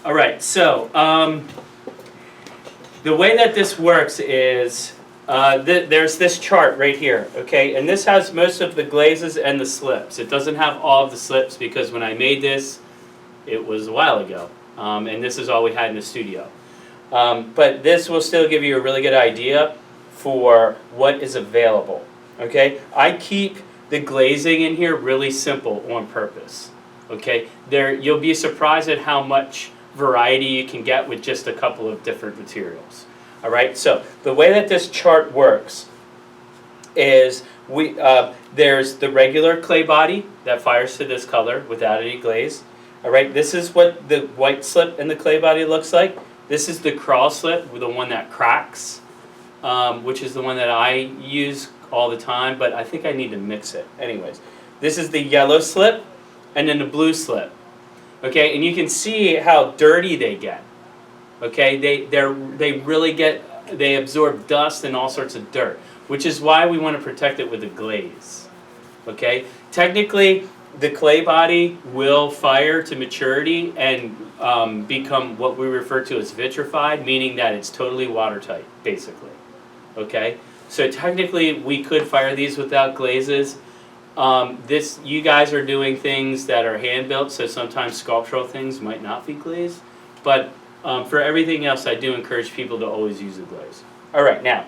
All right, so the way that this works is there's this chart right here, okay? And this has most of the glazes and the slips. It doesn't have all of the slips because when I made this, it was a while ago. And this is all we had in the studio. But this will still give you a really good idea for what is available, okay? I keep the glazing in here really simple on purpose, okay? You'll be surprised at how much variety you can get with just a couple of different materials. All right, so the way that this chart works is there's the regular clay body that fires to this color without any glaze. All right, this is what the white slip in the clay body looks like. This is the crawl slip, the one that cracks, which is the one that I use all the time, but I think I need to mix it. Anyways, this is the yellow slip and then the blue slip. Okay, and you can see how dirty they get. Okay, they absorb dust and all sorts of dirt, which is why we want to protect it with a glaze. Okay, technically the clay body will fire to maturity and become what we refer to as vitrified, meaning that it's totally watertight, basically. Okay, so technically we could fire these without glazes. You guys are doing things that are hand built, so sometimes sculptural things might not be glazed, but for everything else, I do encourage people to always use a glaze. All right, now,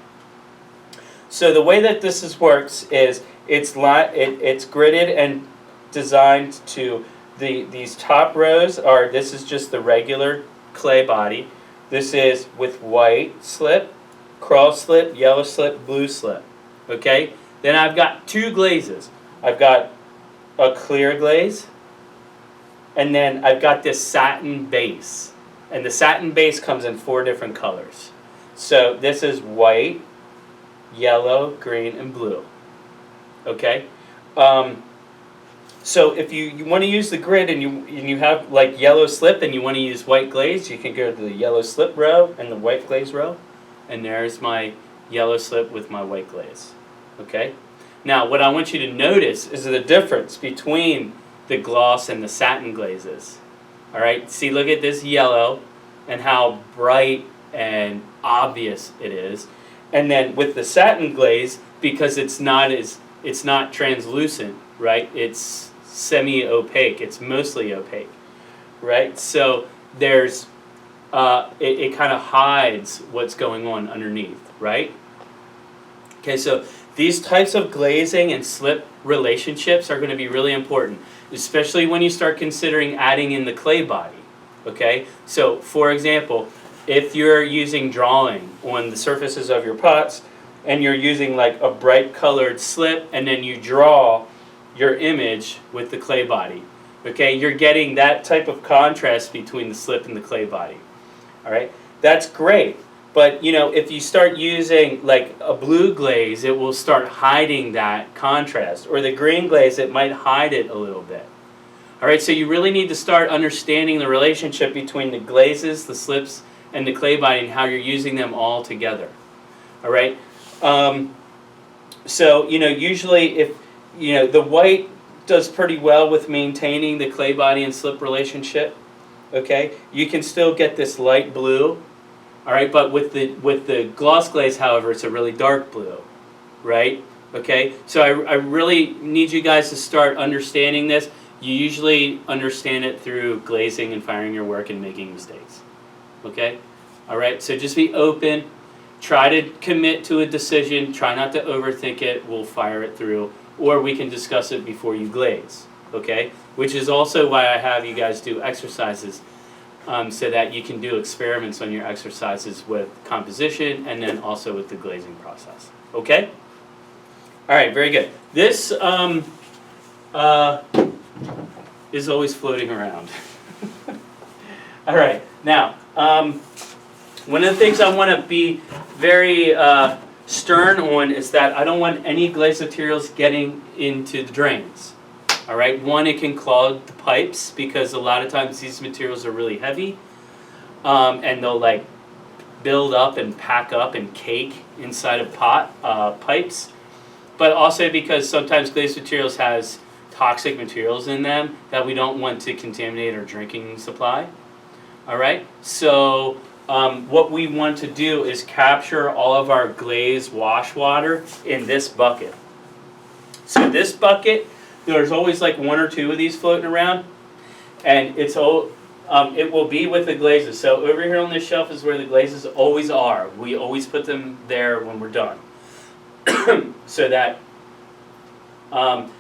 so the way that this works is it's gridded and designed to these top rows are, this is just the regular clay body. This is with white slip, crawl slip, yellow slip, blue slip. Okay, then I've got two glazes. I've got a clear glaze, and then I've got this satin base. And the satin base comes in 4 different colors. So this is white, yellow, green, and blue. Okay? So if you want to use the grid and you have like yellow slip and you want to use white glaze, you can go to the yellow slip row and the white glaze row. And there's my yellow slip with my white glaze. Okay? Now what I want you to notice is the difference between the gloss and the satin glazes. All right, see, look at this yellow and how bright and obvious it is. And then with the satin glaze, because it's not translucent, right? It's semi-opaque. It's mostly opaque, right? So there's it kind of hides what's going on underneath, right? Okay, so these types of glazing and slip relationships are going to be really important, especially when you start considering adding in the clay body. Okay, so for example, if you're using drawing on the surfaces of your pots and you're using like a bright colored slip and then you draw your image with the clay body, okay, you're getting that type of contrast between the slip and the clay body. All right, that's great. But you know, if you start using like a blue glaze, it will start hiding that contrast, or the green glaze, it might hide it a little bit. All right, so you really need to start understanding the relationship between the glazes, the slips, and the clay body, and how you're using them all together. All right, so you know, usually if you know, the white does pretty well with maintaining the clay body and slip relationship. Okay, you can still get this light blue. All right, but with the gloss glaze, however, it's a really dark blue, right? Okay, so I really need you guys to start understanding this. You usually understand it through glazing and firing your work and making mistakes. Okay, all right, so just be open. Try to commit to a decision. Try not to overthink it. We'll fire it through, or we can discuss it before you glaze. Okay, which is also why I have you guys do exercises. So that you can do experiments on your exercises with composition and then also with the glazing process. Okay? All right, very good. This is always floating around. All right, now, one of the things I want to be very stern on is that I don't want any glaze materials getting into the drains. All right, one, it can clog the pipes because a lot of times these materials are really heavy, and they'll like build up and pack up and cake inside of pipes. But also because sometimes glazed materials has toxic materials in them that we don't want to contaminate our drinking supply. All right, so what we want to do is capture all of our glaze wash water in this bucket. So this bucket, there's always like one or two of these floating around, and it will be with the glazes. So over here on this shelf is where the glazes always are. We always put them there when we're done, so that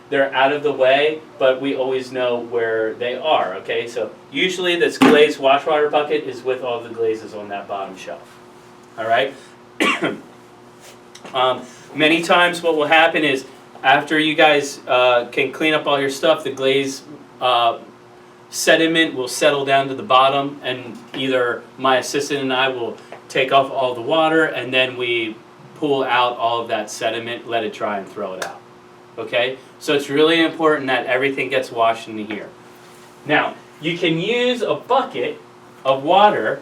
they're out of the way, but we always know where they are, okay? So usually this glazed wash water bucket is with all the glazes on that bottom shelf, all right? Many times what will happen is after you guys can clean up all your stuff, the glaze sediment will settle down to the bottom, and either my assistant and I will take off all the water, and then we pull out all of that sediment, let it dry, and throw it out. Okay, so it's really important that everything gets washed into here. Now, you can use a bucket of water.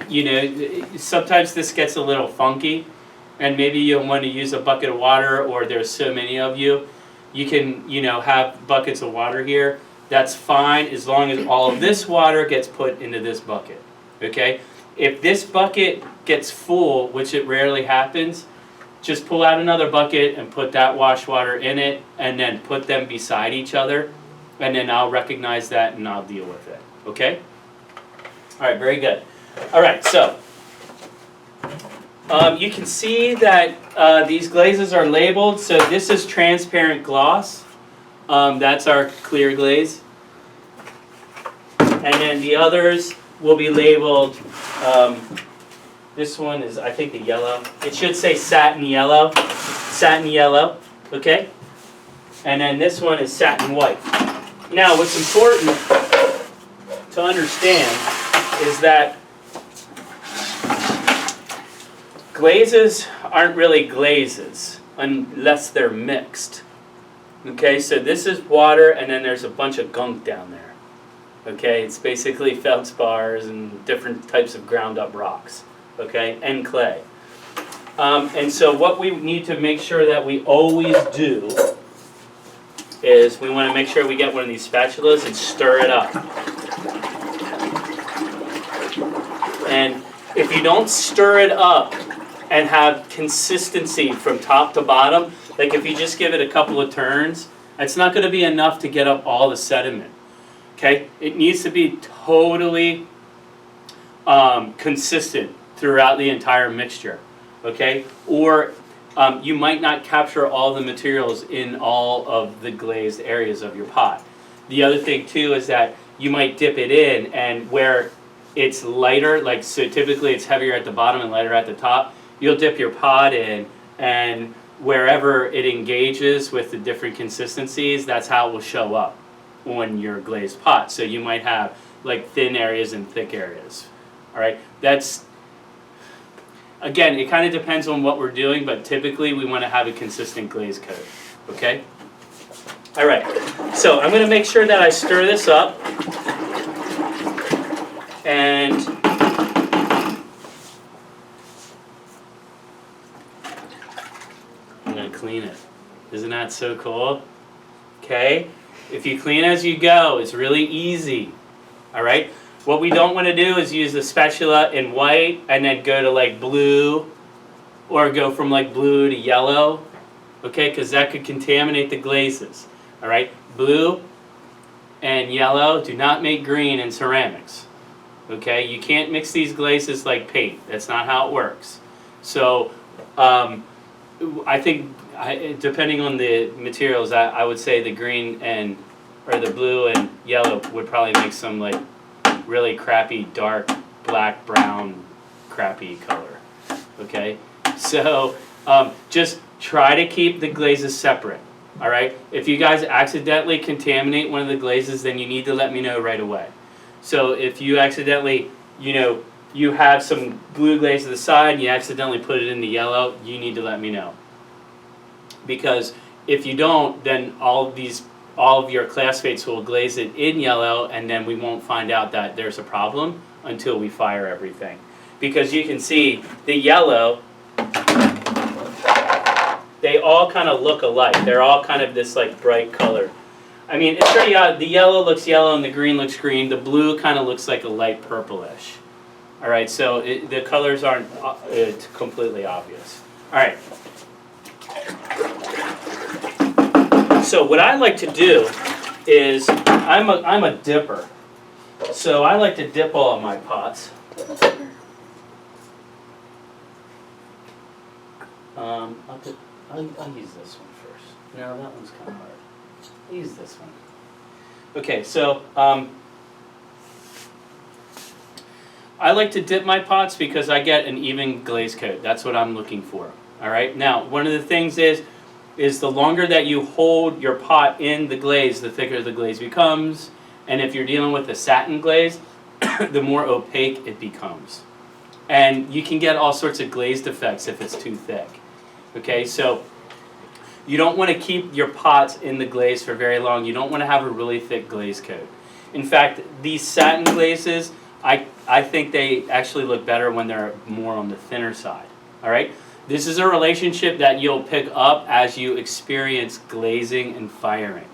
You know, sometimes this gets a little funky, and maybe you'll want to use a bucket of water, or there's so many of you. You can, you know, have buckets of water here. That's fine as long as all of this water gets put into this bucket. Okay, if this bucket gets full, which it rarely happens, just pull out another bucket and put that wash water in it, and then put them beside each other, and then I'll recognize that and I'll deal with it. Okay? All right, very good. All right, so you can see that these glazes are labeled. So this is transparent gloss. That's our clear glaze. And then the others will be labeled. This one is, I think, the yellow. It should say satin yellow, okay? And then this one is satin white. Now, what's important to understand is that glazes aren't really glazes unless they're mixed. Okay, so this is water, and then there's a bunch of gunk down there. Okay, it's basically feldspars and different types of ground up rocks. Okay, and clay. And so what we need to make sure that we always do is we want to make sure we get one of these spatulas and stir it up. And if you don't stir it up and have consistency from top to bottom, like if you just give it a couple of turns, it's not going to be enough to get up all the sediment. Okay, it needs to be totally consistent throughout the entire mixture, okay? Or you might not capture all the materials in all of the glazed areas of your pot. The other thing too is that you might dip it in, and where it's lighter, like so typically it's heavier at the bottom and lighter at the top, you'll dip your pot in, and wherever it engages with the different consistencies, that's how it will show up on your glazed pot. So you might have like thin areas and thick areas, all right? That's, again, it kind of depends on what we're doing, but typically we want to have a consistent glaze coat, okay? All right, so I'm going to make sure that I stir this up, and I'm going to clean it. Isn't that so cool? Okay, if you clean as you go, it's really easy, all right? What we don't want to do is use the spatula in white and then go to like blue, or go from like blue to yellow, okay, because that could contaminate the glazes, all right? Blue and yellow do not make green in ceramics, okay? You can't mix these glazes like paint. That's not how it works. So I think, depending on the materials, I would say the green and, or the blue and yellow would probably make some like really crappy dark black brown crappy color, okay? So just try to keep the glazes separate, all right? If you guys accidentally contaminate one of the glazes, then you need to let me know right away. So if you accidentally, you know, you have some blue glaze to the side and you accidentally put it in the yellow, you need to let me know. Because if you don't, then all of your classmates will glaze it in yellow, and then we won't find out that there's a problem until we fire everything. Because you can see the yellow, they all kind of look alike. They're all kind of this like bright color. I mean, it's pretty odd. The yellow looks yellow and the green looks green. The blue kind of looks like a light purplish. All right, so the colors aren't completely obvious. All right. So what I like to do is, I'm a dipper. So I like to dip all of my pots. I'll use this one first. No, that one's kind of hard. I'll use this one. Okay, so I like to dip my pots because I get an even glaze coat. That's what I'm looking for. All right. Now, one of the things is the longer that you hold your pot in the glaze, the thicker the glaze becomes. And if you're dealing with a satin glaze, the more opaque it becomes. And you can get all sorts of glazed effects if it's too thick. Okay, so you don't want to keep your pots in the glaze for very long. You don't want to have a really thick glaze coat. In fact, these satin glazes, I think they actually look better when they're more on the thinner side. All right? This is a relationship that you'll pick up as you experience glazing and firing.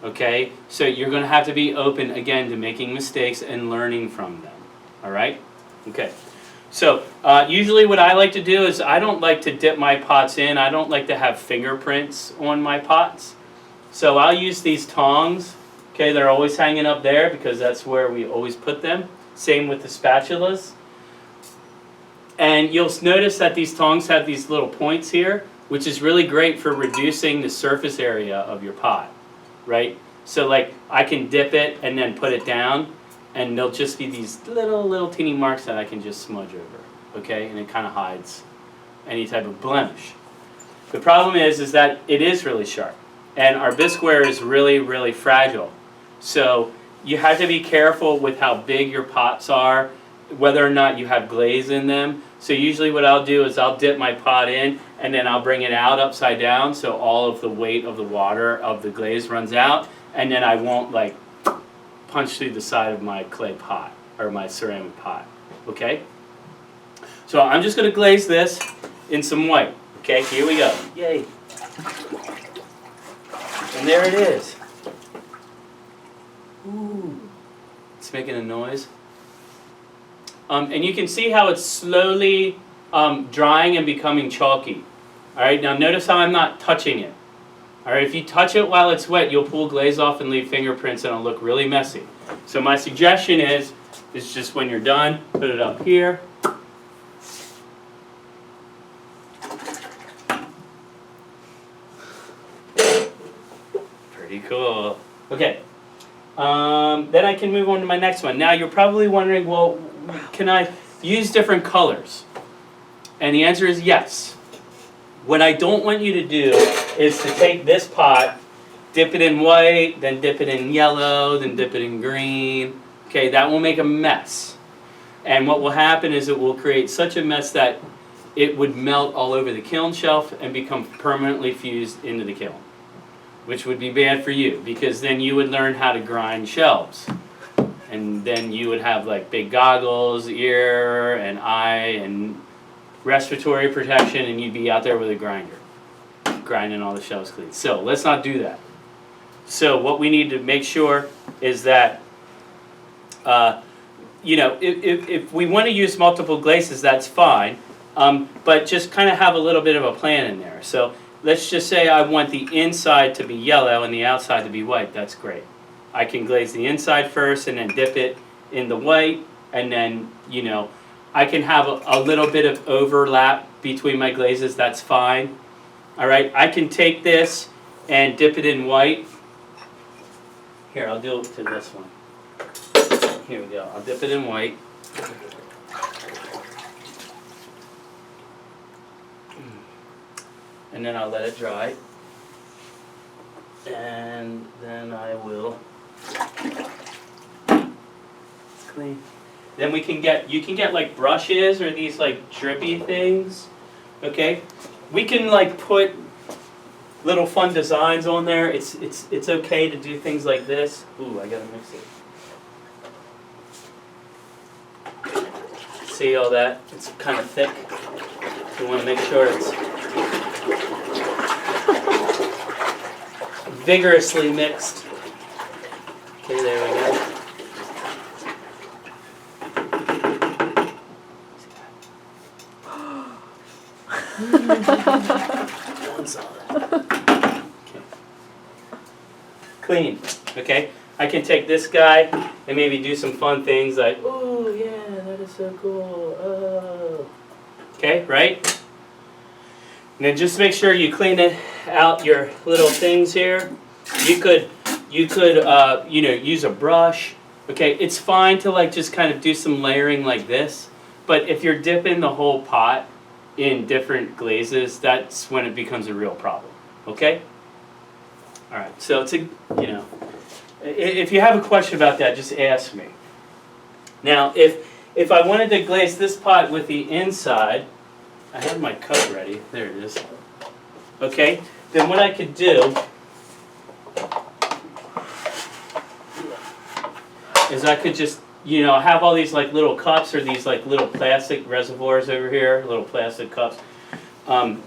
Okay? So you're going to have to be open, again, to making mistakes and learning from them. All right? Okay. So usually what I like to do is I don't like to dip my pots in. I don't like to have fingerprints on my pots. So I'll use these tongs. Okay, they're always hanging up there because that's where we always put them. Same with the spatulas. And you'll notice that these tongs have these little points here, which is really great for reducing the surface area of your pot, right? So like I can dip it and then put it down, and there'll just be these little teeny marks that I can just smudge over, okay? And it kind of hides any type of blemish. The problem is that it is really sharp, and our bisqueware is really, really fragile. So you have to be careful with how big your pots are, whether or not you have glaze in them. So usually what I'll do is I'll dip my pot in, and then I'll bring it out upside down so all of the weight of the water of the glaze runs out, and then I won't like punch through the side of my clay pot or my ceramic pot. Okay? So I'm just going to glaze this in some white. Okay, here we go. Yay. And there it is. Ooh. It's making a noise. And you can see how it's slowly drying and becoming chalky. Alright, now notice how I'm not touching it. Alright, if you touch it while it's wet, you'll pull glaze off and leave fingerprints and it'll look really messy. So my suggestion is just when you're done, put it up here. Pretty cool. Okay. Then I can move on to my next one. Now you're probably wondering, well, can I use different colors? And the answer is yes. What I don't want you to do is to take this pot, dip it in white, then dip it in yellow, then dip it in green. Okay, that will make a mess. And what will happen is it will create such a mess that it would melt all over the kiln shelf and become permanently fused into the kiln, which would be bad for you because then you would learn how to grind shelves. And then you would have like big goggles, ear and eye and respiratory protection, and you'd be out there with a grinder, grinding all the shelves clean. So let's not do that. So what we need to make sure is that, if we want to use multiple glazes, that's fine, but just kind of have a little bit of a plan in there. So let's just say I want the inside to be yellow and the outside to be white. That's great. I can glaze the inside first and then dip it in the white, and then, I can have a little bit of overlap between my glazes. That's fine. All right, I can take this and dip it in white. Here, I'll do it to this one. Here we go. I'll dip it in white. And then I'll let it dry. And then I will clean. Then you can get like brushes or these like drippy things. Okay? We can like put little fun designs on there. It's okay to do things like this. Ooh, I gotta mix it. See all that? It's kind of thick. You want to make sure it's vigorously mixed. Okay, there we go. One solid. Okay. Clean. Okay. I can take this guy and maybe do some fun things like, oh yeah, that is so cool. Oh. Okay, right? And then just make sure you clean it out your little things here. You could use a brush. Okay, it's fine to like just kind of do some layering like this, but if you're dipping the whole pot in different glazes, that's when it becomes a real problem. Okay? All right. So it's if you have a question about that, just ask me. Now, if I wanted to glaze this pot with the inside, I have my cup ready. There it is. Okay? Then what I could do is I could just, have all these like little cups or these like little plastic reservoirs over here, little plastic cups.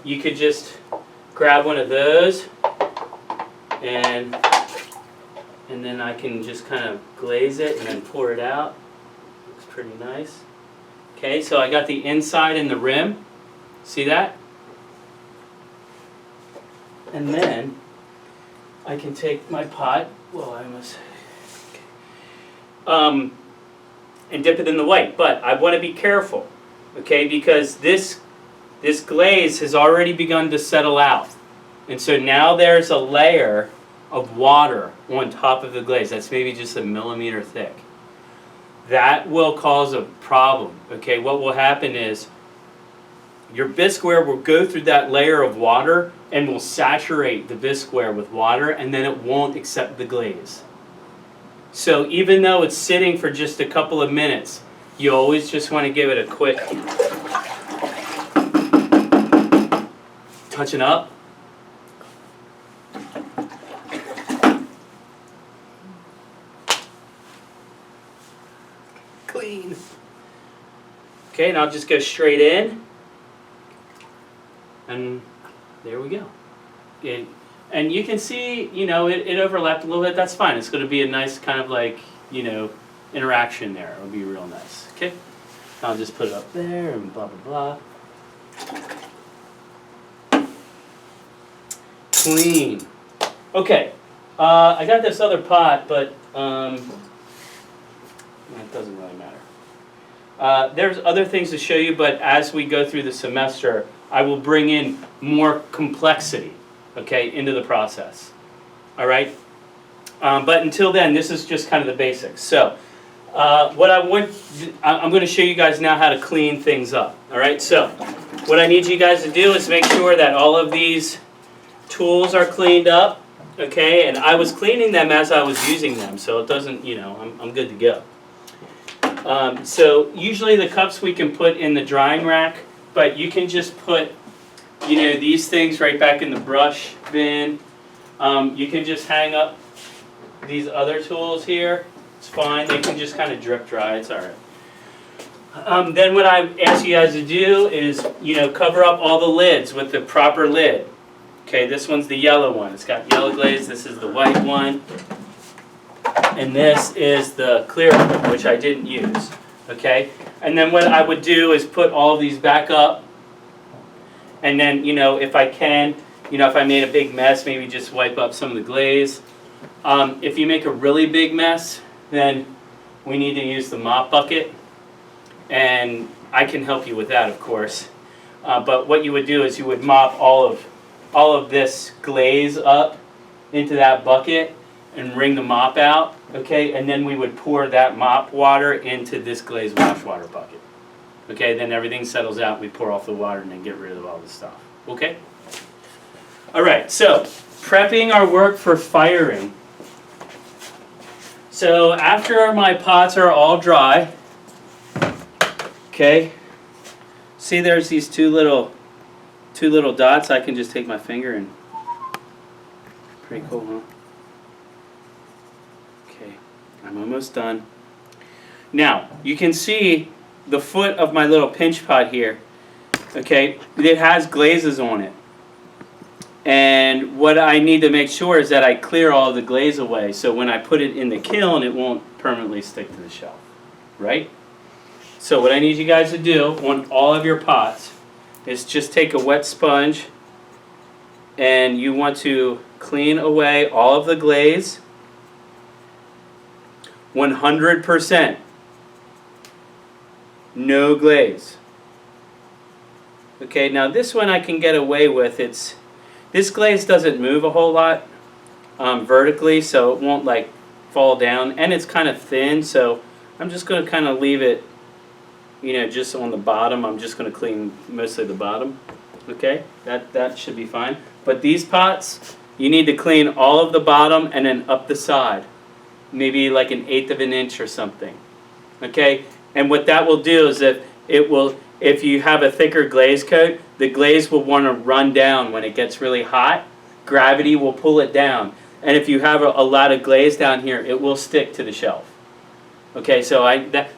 You could just grab one of those and then I can just kind of glaze it and then pour it out. Looks pretty nice. Okay, so I got the inside and the rim. See that? And then I can take my pot. Whoa, I almost. And dip it in the white. But I want to be careful, okay, because this glaze has already begun to settle out. And so now there's a layer of water on top of the glaze. That's maybe just a millimeter thick. That will cause a problem, okay? What will happen is your bisqueware will go through that layer of water and will saturate the bisqueware with water, and then it won't accept the glaze. So even though it's sitting for just a couple of minutes, you always just want to give it a quick touching up. Clean. Okay, and I'll just go straight in. And there we go. And you can see, it overlapped a little bit. That's fine. It's going to be a nice kind of like, interaction there. It'll be real nice. Okay? I'll just put it up there and blah, blah, blah. Clean. Okay. I got this other pot, but it doesn't really matter. There's other things to show you, but as we go through the semester, I will bring in more complexity, okay, into the process. All right? But until then, this is just kind of the basics. So I'm going to show you guys now how to clean things up. All right? So what I need you guys to do is make sure that all of these tools are cleaned up, okay? And I was cleaning them as I was using them, so it doesn't, I'm good to go. So usually the cups we can put in the drying rack, but you can just put, these things right back in the brush bin. You can just hang up these other tools here. It's fine. They can just kind of drip dry. It's all right. Then what I ask you guys to do is, cover up all the lids with the proper lid. Okay, this one's the yellow one. It's got yellow glaze. This is the white one. And this is the clear one, which I didn't use. Okay? And then what I would do is put all of these back up. And then, if I can, if I made a big mess, maybe just wipe up some of the glaze. If you make a really big mess, then we need to use the mop bucket. And I can help you with that, of course. But what you would do is you would mop all of this glaze up into that bucket and wring the mop out, okay? And then we would pour that mop water into this glaze wash water bucket. Okay, then everything settles out, we pour off the water and then get rid of all the stuff. Okay? Alright, so prepping our work for firing. So after my pots are all dry, okay, see there's these two little dots. I can just take my finger and, pretty cool, huh? Okay, I'm almost done. Now, you can see the foot of my little pinch pot here, okay, it has glazes on it. And what I need to make sure is that I clear all the glaze away, so when I put it in the kiln, it won't permanently stick to the shelf, right? So what I need you guys to do on all of your pots is just take a wet sponge, and you want to clean away all of the glaze 100%. No glaze. Okay, now this one I can get away with. This glaze doesn't move a whole lot vertically, so it won't like fall down, and it's kind of thin, so I'm just going to kind of leave it, you know, just on the bottom. I'm just going to clean mostly the bottom. Okay, that should be fine. But these pots, you need to clean all of the bottom and then up the side, maybe like 1/8 of an inch or something. Okay, and what that will do is if you have a thicker glaze coat, the glaze will want to run down when it gets really hot. Gravity will pull it down. And if you have a lot of glaze down here, it will stick to the shelf. Okay, so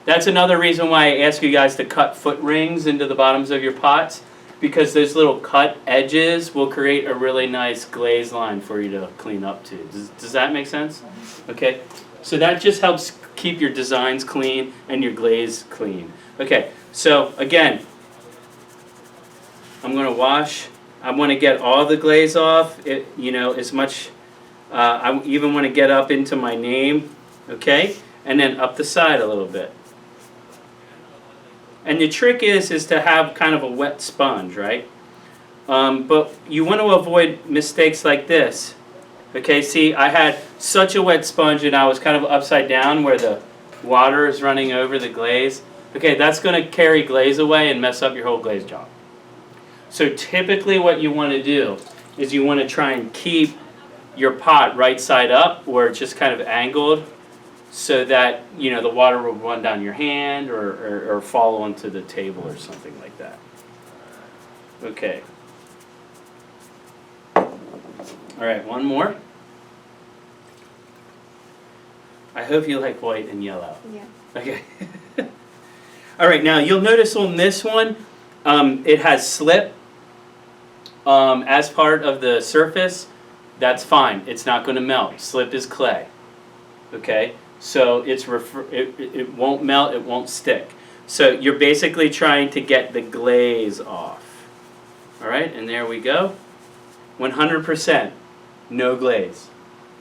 that's another reason why I ask you guys to cut foot rings into the bottoms of your pots, because those little cut edges will create a really nice glaze line for you to clean up to. Does that make sense? Okay, so that just helps keep your designs clean and your glaze clean. Okay, so again, I'm going to wash. I want to get all the glaze off, you know, as much. I even want to get up into my name, okay, and then up the side a little bit. And the trick is to have kind of a wet sponge, right? But you want to avoid mistakes like this. Okay, see, I had such a wet sponge and I was kind of upside down where the water is running over the glaze. Okay, that's going to carry glaze away and mess up your whole glaze job. So typically what you want to do is you want to try and keep your pot right side up, or just kind of angled, so that, you know, the water will run down your hand or fall onto the table or something like that. Okay. All right, one more. I hope you like white and yellow. Yeah. Okay. All right, now you'll notice on this one, it has slip as part of the surface. That's fine. It's not going to melt. Slip is clay. Okay? So it won't melt, it won't stick. So you're basically trying to get the glaze off. All right, and there we go. 100%, no glaze.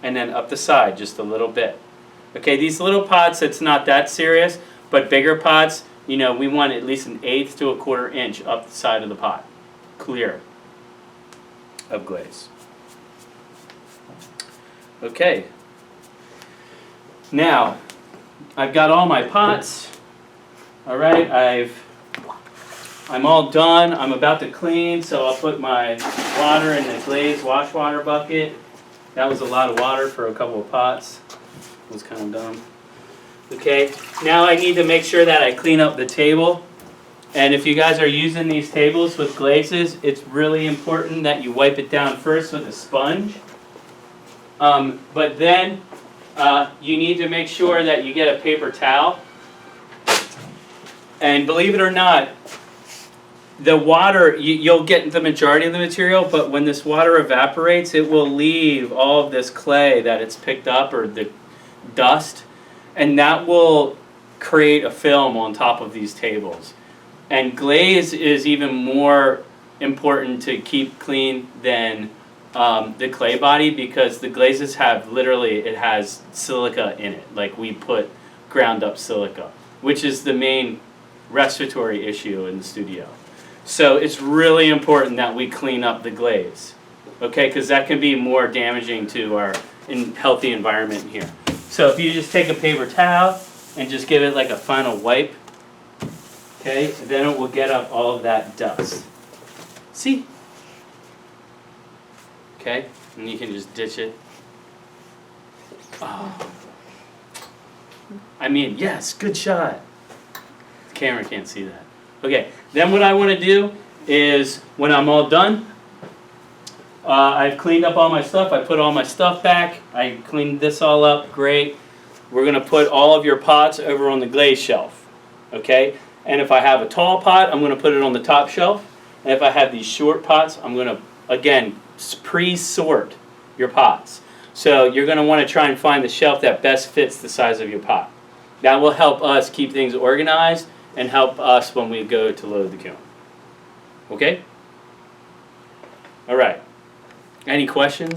And then up the side just a little bit. Okay, these little pots, it's not that serious, but bigger pots, you know, we want at least 1/8 to 1/4 inch up the side of the pot, clear of glaze. Okay. Now, I've got all my pots. All right, I'm all done. I'm about to clean, so I'll put my water in the glaze wash water bucket. That was a lot of water for a couple of pots. It was kind of dumb. Okay, now I need to make sure that I clean up the table. And if you guys are using these tables with glazes, it's really important that you wipe it down first with a sponge. But then you need to make sure that you get a paper towel. And believe it or not, the water, you'll get the majority of the material, but when this water evaporates, it will leave all of this clay that it's picked up, or the dust, and that will create a film on top of these tables. And glaze is even more important to keep clean than the clay body, because the glazes have it has silica in it. Like, we put ground up silica, which is the main respiratory issue in the studio. So it's really important that we clean up the glaze, okay, because that can be more damaging to our healthy environment here. So if you just take a paper towel and just give it like a final wipe, okay, then it will get up all of that dust. See? Okay, and you can just ditch it. Oh. I mean, yes, good shot. The camera can't see that. Okay, then what I want to do is, when I'm all done, I've cleaned up all my stuff. I put all my stuff back. I cleaned this all up. Great. We're going to put all of your pots over on the glaze shelf. Okay? And if I have a tall pot, I'm going to put it on the top shelf. And if I have these short pots, I'm going to, again, pre-sort your pots. So you're going to want to try and find the shelf that best fits the size of your pot. That will help us keep things organized and help us when we go to load the kiln. Okay? All right. Any questions?